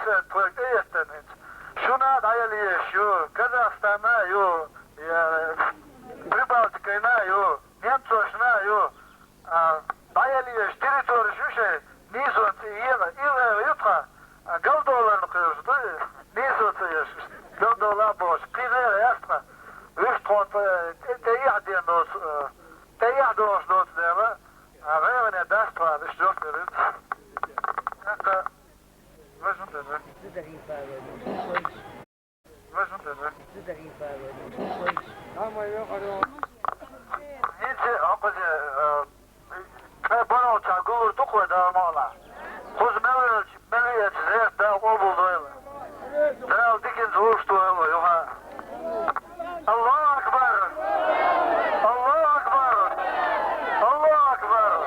sen projekte yetten hiç. Şuna dayalı şu, Kazakistan'a yo, Pribaltika'na yo, Nemçoş'na yo, dayalı teritori şu şey, Nisot'u iyi yutma, Galdoğlarını kıyıyoruz da, Nisot'u yaşır, Galdoğlar boş, Pizere yaşma, üç tonta, teyyah dost, teyyah dost deme, Reyvene ders var, işte yok verin. Kanka, vajun deme. Vajun deme. Niçin apacı, bana uçan gulur tukla dağılmalı. Kuz meliyet zeyt dağ o buldu öyle. Dağ dikin uçtu öyle yuha. Allahu Akbar. Allahu Akbar. Allahu Akbar.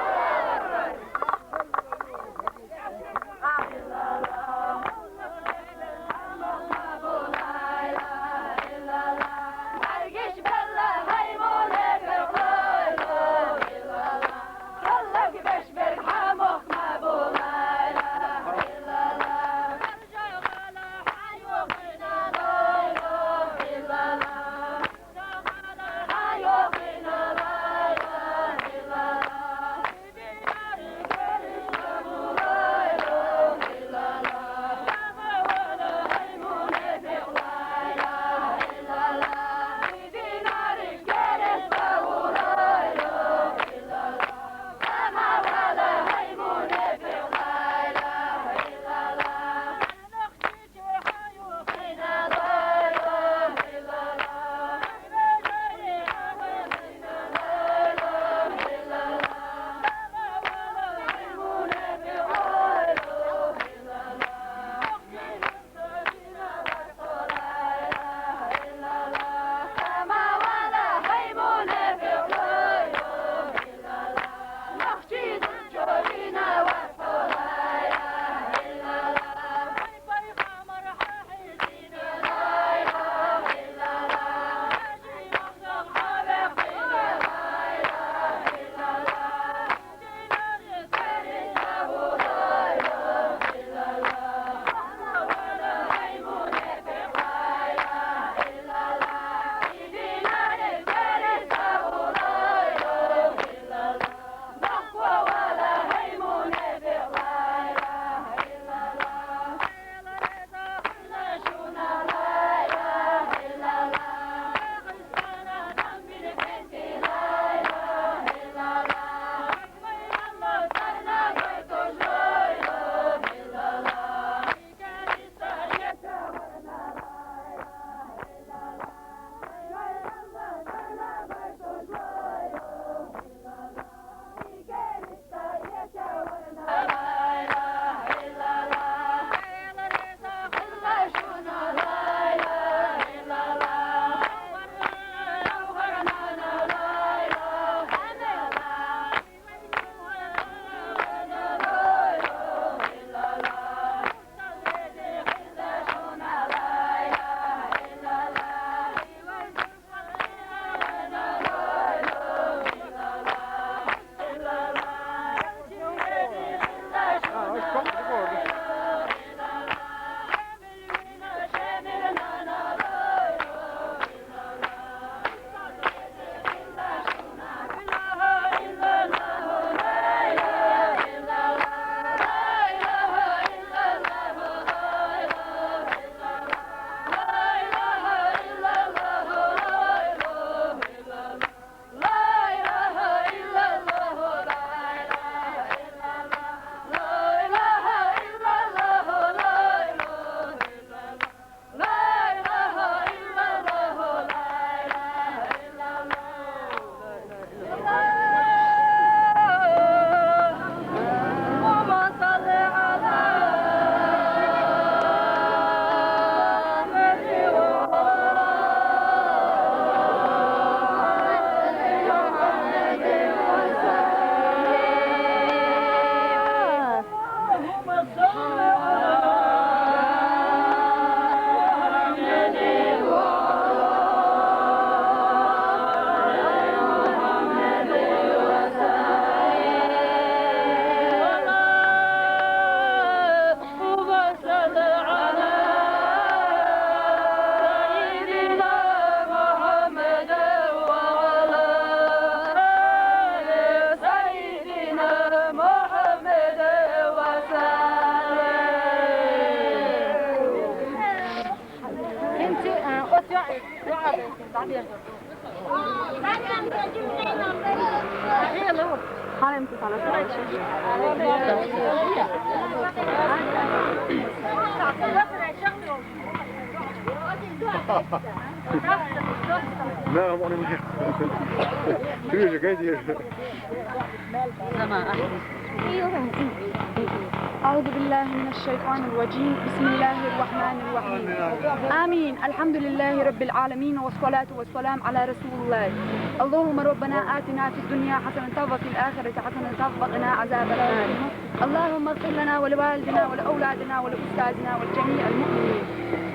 لا مؤمن منيح تريجي كيدي أعوذ بالله من الشيطان الرجيم بسم الله الرحمن الرحيم آمين الحمد لله رب العالمين والصلاة والسلام على رسول الله اللهم ربنا آتنا في الدنيا حسنة وفي الآخرة حسنة وقنا عذاب النار اللهم اغفر لنا ولوالدنا ولأولادنا ولأستاذنا ولجميع المؤمنين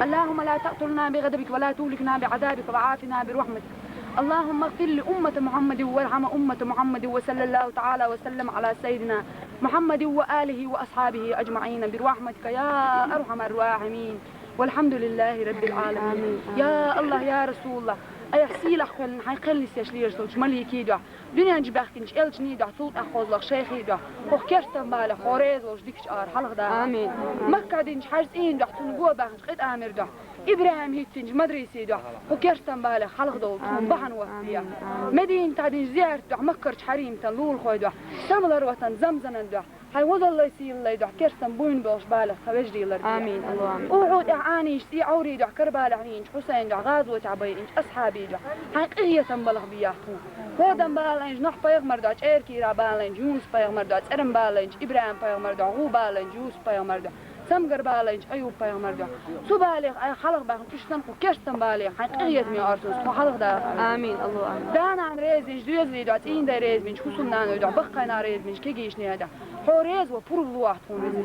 اللهم لا تقتلنا بغضبك ولا تهلكنا بعذابك وعافنا برحمتك اللهم اغفر لأمة محمد وارحم أمة محمد وصلى الله تعالى وسلم على سيدنا محمد وآله وأصحابه أجمعين برحمتك يا أرحم الراحمين والحمد لله رب العالمين يا الله يا رسول الله أيحسي لك حيقل سيشلير صوت مليكي دع دنيا نجبخكنش إلجني دع صوت أخوز لك شيخي دع وكرتن بالك خوريز وش ديكش حلق دع آمين مكة دينش حرزين دع تنقوا بخش قد آمر دع إبراهيم هيتنج مدرسي دع وكرتن بالك حلق دع بحن وفيا مدين تعدين زيارت دع مكرش حريم تنلول خوي دع سملر وطن زمزن دع هاي وضل الله يسير الله يدع كرتن بوين بوش بالك خوجدي الله آمين الله آمين وعود أعانيش سي عوري دع كربال عنينش حسين دع غازوة عبينش أصحابي دع هاي قهية تنبلغ بياخو خودم بالنج نح پیغمبر داچ ارکی را بالنج یونس پیغمبر داچ ارم بالنج ابراهیم پیغمبر دا هو بالنج یوسف پیغمبر دا سمگر بالنج ایوب پیغمبر دا سو بالغ ای خلق بخن کشتن خو کشتن بالغ حقیقت می ارتوس خو خلق دا آمین الله آمین دان عن ريزنج دوزلي داچ این در ريزنج خصوصا نان دا بخنا ريزنج کی گیش نه دا حوريز وبرو واحد خون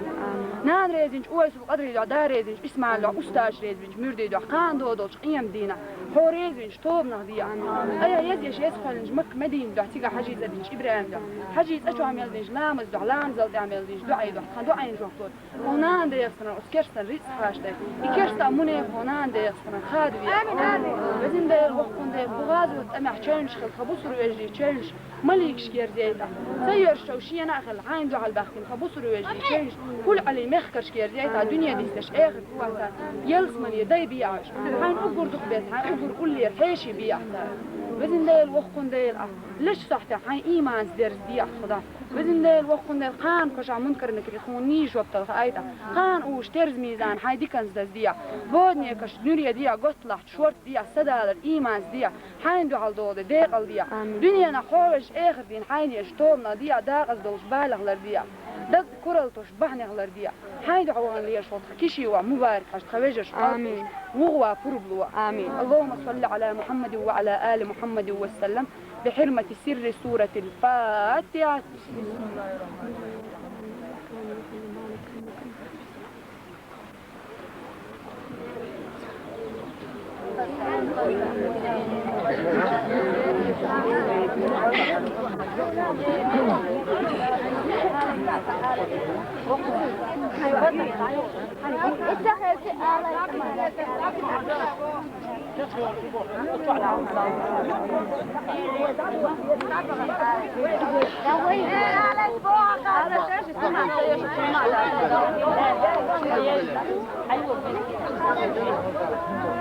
نان ريزنج اويس القدر دا دار ريزنج اسماعيل دا استاج ريزنج مرد دا قان دو دوش قيم دينا حوريزنج توب نهدي اي يزيش يسخنج مك مدين دا تيجا حجيز دينج ابراهيم دا حجيز اشو عمل دينج لامز دا لامزل عمل دينج دعي دا خان دعي جوختور هونان دا يسخن اسكرستن ريس خاشته يكرستا مني هونان دا يسخن خاد امين بزين دا الوقت دا بغاز وتمع تشنج خبصر ويجي تشنج مليك شكير زيتا سير شوشي انا اخل عين دعا الباخين خبصر ويجي تشنج كل علي مخكر شكير زيتا دنيا ديستش اخر قوة يلس من يدي بيعش حين اقر دخبت حين اقر كل يرحيشي بيعش بزن ديل وقن ديل ليش صحتي حين ايمان درس بيعش خدا بزن ديل وقن ديل قان كشع منكر انك يخونيش وبتلخ ايتا قان اوش ترز ميزان حين ديكنز دز ديع بودني كش نوريا ديع قطلح شورت ديع سدالر ايمان ديع حين دعال دول ديقل ديع دنيا نخوش اخر دين حين يشتوبنا ديع داقز دولش بالغ لر ديع دد كرلتوش بحني غلر ديع حين دعوان ليش وطخ كيشي ومبارك عشت خويجش آمين وغوا فربلوا آمين اللهم صل على محمد وعلى آل محمد وسلم بحرمة سر سورة الفاتحة بسم الله الرحمن الرحيم